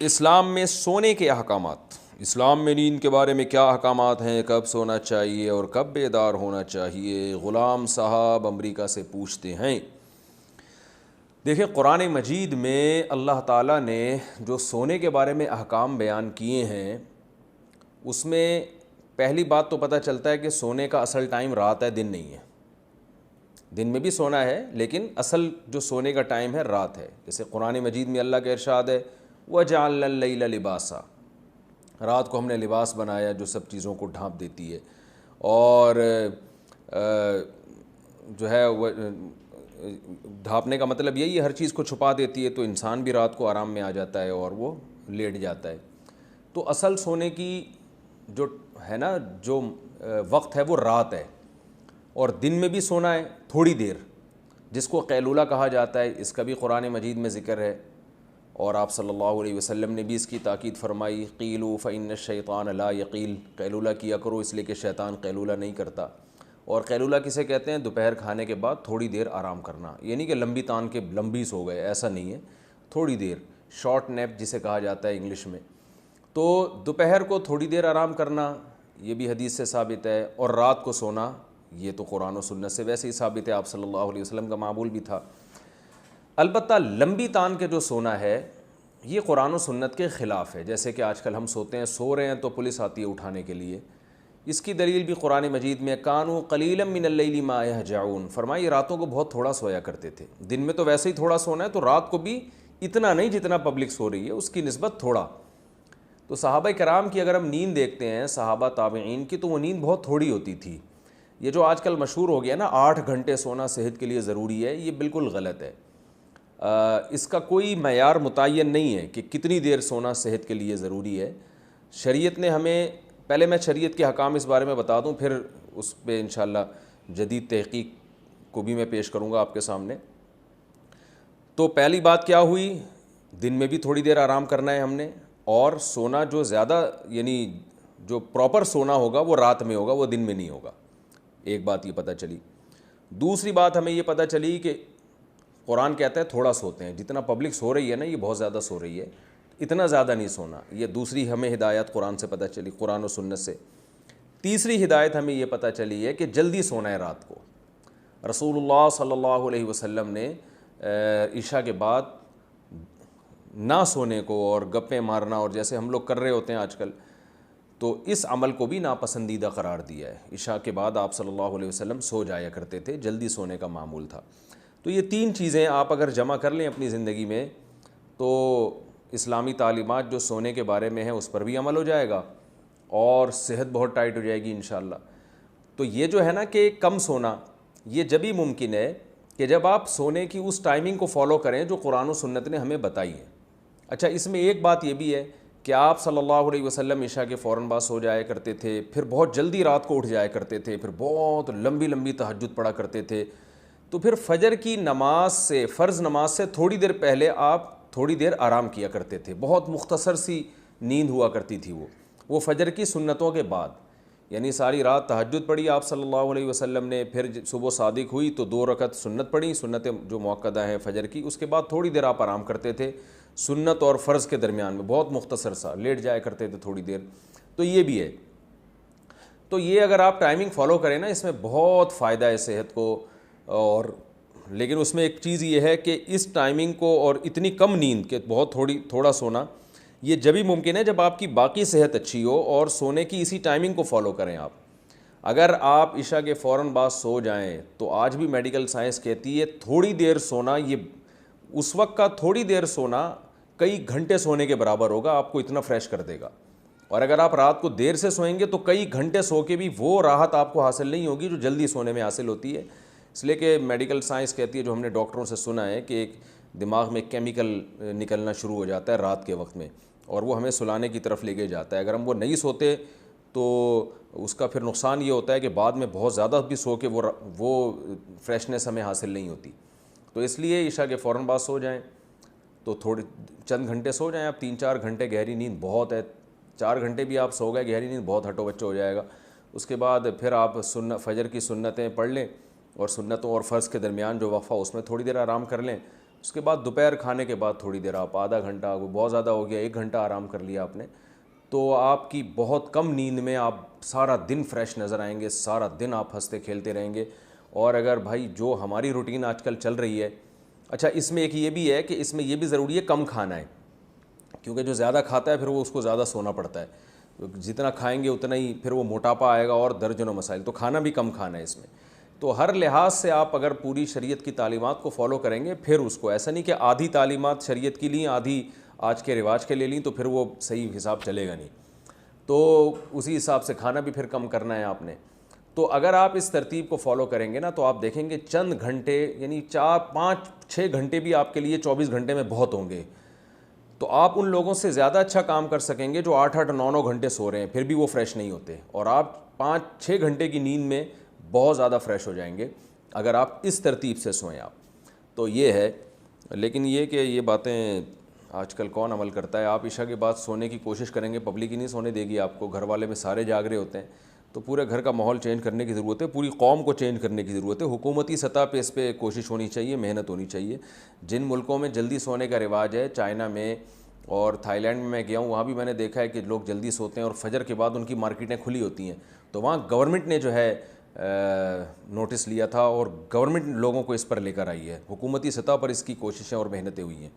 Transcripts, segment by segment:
اسلام میں سونے کے احکامات، اسلام میں نیند کے بارے میں کیا احکامات ہیں، کب سونا چاہیے اور کب بیدار ہونا چاہیے؟ غلام صاحب امریکہ سے پوچھتے ہیں۔ دیکھیں، قرآن مجید میں اللہ تعالیٰ نے جو سونے کے بارے میں احکام بیان کیے ہیں، اس میں پہلی بات تو پتہ چلتا ہے کہ سونے کا اصل ٹائم رات ہے، دن نہیں ہے۔ دن میں بھی سونا ہے لیکن اصل جو سونے کا ٹائم ہے رات ہے۔ جیسے قرآن مجید میں اللہ کا ارشاد ہے وَجَعَلْنَا اللَّيْلَ لِبَاسًا، رات کو ہم نے لباس بنایا جو سب چیزوں کو ڈھانپ دیتی ہے، اور جو ہے ڈھانپنے کا مطلب یہی ہے ہر چیز کو چھپا دیتی ہے، تو انسان بھی رات کو آرام میں آ جاتا ہے اور وہ لیٹ جاتا ہے۔ تو اصل سونے کی جو ہے نا جو وقت ہے وہ رات ہے، اور دن میں بھی سونا ہے تھوڑی دیر، جس کو قیلولہ کہا جاتا ہے، اس کا بھی قرآن مجید میں ذکر ہے، اور آپ صلی اللہ علیہ وسلم نے بھی اس کی تاکید فرمائی، قیلوا فإن الشیطان لا یقیل، قیلولہ کیا کرو اس لیے کہ شیطان قیلولہ نہیں کرتا۔ اور قیلولہ کسے کہتے ہیں؟ دوپہر کھانے کے بعد تھوڑی دیر آرام کرنا، یہ نہیں کہ لمبی تان کے لمبی سو گئے، ایسا نہیں ہے، تھوڑی دیر، شارٹ نیپ جسے کہا جاتا ہے انگلش میں۔ تو دوپہر کو تھوڑی دیر آرام کرنا یہ بھی حدیث سے ثابت ہے، اور رات کو سونا یہ تو قرآن و سنت سے ویسے ہی ثابت ہے، آپ صلی اللہ علیہ وسلم کا معمول بھی تھا۔ البتہ لمبی تان کے جو سونا ہے یہ قرآن و سنت کے خلاف ہے، جیسے کہ آج کل ہم سوتے ہیں، سو رہے ہیں تو پولیس آتی ہے اٹھانے کے لیے۔ اس کی دلیل بھی قرآن مجید میں کانوا قلیلا من اللیل ما یہجعون، فرمائی راتوں کو بہت تھوڑا سویا کرتے تھے، دن میں تو ویسے ہی تھوڑا سونا ہے، تو رات کو بھی اتنا نہیں جتنا پبلک سو رہی ہے، اس کی نسبت تھوڑا۔ تو صحابہ کرام کی اگر ہم نیند دیکھتے ہیں، صحابہ تابعین کی، تو وہ نیند بہت تھوڑی ہوتی تھی۔ یہ جو آج کل مشہور ہو گیا نا 8 گھنٹے سونا صحت کے لیے ضروری ہے، یہ بالکل غلط ہے۔ اس کا کوئی معیار متعین نہیں ہے کہ کتنی دیر سونا صحت کے لیے ضروری ہے۔ شریعت نے ہمیں، پہلے میں شریعت کے حکام اس بارے میں بتا دوں، پھر اس پہ انشاءاللہ جدید تحقیق کو بھی میں پیش کروں گا آپ کے سامنے۔ تو پہلی بات کیا ہوئی؟ دن میں بھی تھوڑی دیر آرام کرنا ہے ہم نے، اور سونا جو زیادہ یعنی جو پراپر سونا ہوگا وہ رات میں ہوگا، وہ دن میں نہیں ہوگا۔ ایک بات یہ پتہ چلی۔ دوسری بات ہمیں یہ پتہ چلی کہ قرآن کہتا ہے تھوڑا سوتے ہیں، جتنا پبلک سو رہی ہے نا یہ بہت زیادہ سو رہی ہے، اتنا زیادہ نہیں سونا۔ یہ دوسری ہمیں ہدایت قرآن سے پتہ چلی، قرآن و سنت سے۔ تیسری ہدایت ہمیں یہ پتہ چلی ہے کہ جلدی سونا ہے رات کو۔ رسول اللہ صلی اللہ علیہ وسلم نے عشاء کے بعد نہ سونے کو اور گپیں مارنا، اور جیسے ہم لوگ کر رہے ہوتے ہیں آج کل، تو اس عمل کو بھی ناپسندیدہ قرار دیا ہے۔ عشاء کے بعد آپ صلی اللہ علیہ وسلم سو جایا کرتے تھے، جلدی سونے کا معمول تھا۔ تو یہ 3 چیزیں آپ اگر جمع کر لیں اپنی زندگی میں، تو اسلامی تعلیمات جو سونے کے بارے میں ہیں اس پر بھی عمل ہو جائے گا، اور صحت بہت ٹائٹ ہو جائے گی انشاءاللہ۔ تو یہ جو ہے نا کہ کم سونا، یہ جب ہی ممکن ہے کہ جب آپ سونے کی اس ٹائمنگ کو فالو کریں جو قرآن و سنت نے ہمیں بتائی ہے۔ اچھا، اس میں ایک بات یہ بھی ہے کہ آپ صلی اللہ علیہ وسلم عشاء کے فوراً بعد سو جایا کرتے تھے، پھر بہت جلدی رات کو اٹھ جایا کرتے تھے، پھر بہت لمبی لمبی تہجد پڑھا کرتے تھے۔ تو پھر فجر کی نماز سے، فرض نماز سے تھوڑی دیر پہلے آپ تھوڑی دیر آرام کیا کرتے تھے، بہت مختصر سی نیند ہوا کرتی تھی وہ فجر کی سنتوں کے بعد، یعنی ساری رات تہجد پڑھی آپ صلی اللہ علیہ وسلم نے، پھر صبح صادق ہوئی تو 2 رکعت سنت پڑھی، سنت جو موقدہ ہے فجر کی، اس کے بعد تھوڑی دیر آپ آرام کرتے تھے سنت اور فرض کے درمیان میں، بہت مختصر سا لیٹ جایا کرتے تھے تھوڑی دیر۔ تو یہ بھی ہے، تو یہ اگر آپ ٹائمنگ فالو کریں نا، اس میں بہت فائدہ ہے صحت کو، اور لیکن اس میں ایک چیز یہ ہے کہ اس ٹائمنگ کو اور اتنی کم نیند کہ بہت تھوڑا سونا، یہ جب ہی ممکن ہے جب آپ کی باقی صحت اچھی ہو اور سونے کی اسی ٹائمنگ کو فالو کریں آپ۔ اگر آپ عشاء کے فوراً بعد سو جائیں تو آج بھی میڈیکل سائنس کہتی ہے تھوڑی دیر سونا، یہ اس وقت کا تھوڑی دیر سونا کئی گھنٹے سونے کے برابر ہوگا، آپ کو اتنا فریش کر دے گا۔ اور اگر آپ رات کو دیر سے سوئیں گے تو کئی گھنٹے سو کے بھی وہ راحت آپ کو حاصل نہیں ہوگی جو جلدی سونے میں حاصل ہوتی ہے۔ اس لیے کہ میڈیکل سائنس کہتی ہے، جو ہم نے ڈاکٹروں سے سنا ہے، کہ ایک دماغ میں کیمیکل نکلنا شروع ہو جاتا ہے رات کے وقت میں، اور وہ ہمیں سلانے کی طرف لے کے جاتا ہے۔ اگر ہم وہ نہیں سوتے تو اس کا پھر نقصان یہ ہوتا ہے کہ بعد میں بہت زیادہ بھی سو کے وہ فریشنس ہمیں حاصل نہیں ہوتی۔ تو اس لیے عشاء کے فوراً بعد سو جائیں، تو تھوڑے چند گھنٹے سو جائیں آپ، 3-4 گھنٹے گہری نیند بہت ہے، 4 گھنٹے بھی آپ سو گئے گہری نیند بہت ہٹو بچو ہو جائے گا۔ اس کے بعد پھر آپ فجر کی سنتیں پڑھ لیں، اور سنتوں اور فرض کے درمیان جو وقفہ اس میں تھوڑی دیر آرام کر لیں۔ اس کے بعد دوپہر کھانے کے بعد تھوڑی دیر آپ آدھا گھنٹہ، بہت زیادہ ہو گیا 1 گھنٹہ آرام کر لیا آپ نے، تو آپ کی بہت کم نیند میں آپ سارا دن فریش نظر آئیں گے، سارا دن آپ ہنستے کھیلتے رہیں گے۔ اور اگر بھائی جو ہماری روٹین آج کل چل رہی ہے، اچھا اس میں ایک یہ بھی ہے کہ اس میں یہ بھی ضروری ہے کم کھانا ہے، کیونکہ جو زیادہ کھاتا ہے پھر وہ اس کو زیادہ سونا پڑتا ہے، جتنا کھائیں گے اتنا ہی پھر وہ موٹاپا آئے گا اور درجنوں مسائل، تو کھانا بھی کم کھانا ہے اس میں۔ تو ہر لحاظ سے آپ اگر پوری شریعت کی تعلیمات کو فالو کریں گے، پھر اس کو ایسا نہیں کہ آدھی تعلیمات شریعت کی لیں آدھی آج کے رواج کے لے لیں تو پھر وہ صحیح حساب چلے گا نہیں، تو اسی حساب سے کھانا بھی پھر کم کرنا ہے آپ نے۔ تو اگر آپ اس ترتیب کو فالو کریں گے نا تو آپ دیکھیں گے چند گھنٹے، یعنی 4 5 6 گھنٹے بھی آپ کے لیے 24 گھنٹے میں بہت ہوں گے، تو آپ ان لوگوں سے زیادہ اچھا کام کر سکیں گے جو 8 8 9 9 گھنٹے سو رہے ہیں پھر بھی وہ فریش نہیں ہوتے، اور آپ 5 6 گھنٹے کی نیند میں بہت زیادہ فریش ہو جائیں گے اگر آپ اس ترتیب سے سوئیں آپ۔ تو یہ ہے، لیکن یہ کہ یہ باتیں آج کل کون عمل کرتا ہے؟ آپ عشاء کے بعد سونے کی کوشش کریں گے، پبلک ہی نہیں سونے دے گی آپ کو، گھر والے میں سارے جاگ رہے ہوتے ہیں، تو پورے گھر کا ماحول چینج کرنے کی ضرورت ہے، پوری قوم کو چینج کرنے کی ضرورت ہے، حکومتی سطح پہ اس پہ کوشش ہونی چاہیے، محنت ہونی چاہیے۔ جن ملکوں میں جلدی سونے کا رواج ہے، چائنا میں اور تھائی لینڈ میں گیا ہوں، وہاں بھی میں نے دیکھا ہے کہ لوگ جلدی سوتے ہیں اور فجر کے بعد ان کی مارکیٹیں کھلی ہوتی ہیں، تو وہاں گورنمنٹ نے جو ہے نوٹس لیا تھا اور گورنمنٹ لوگوں کو اس پر لے کر آئی ہے، حکومتی سطح پر اس کی کوششیں اور محنتیں ہوئی ہیں۔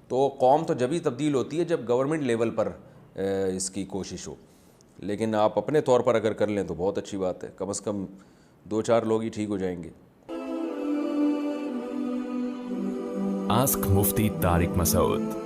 تو قوم تو جبھی تبدیل ہوتی ہے جب گورنمنٹ لیول پر اس کی کوشش ہو، لیکن آپ اپنے طور پر اگر کر لیں تو بہت اچھی بات ہے، کم از کم 2 4 لوگ ہی ٹھیک ہو جائیں گے۔ آسک مفتی طارق مسعود۔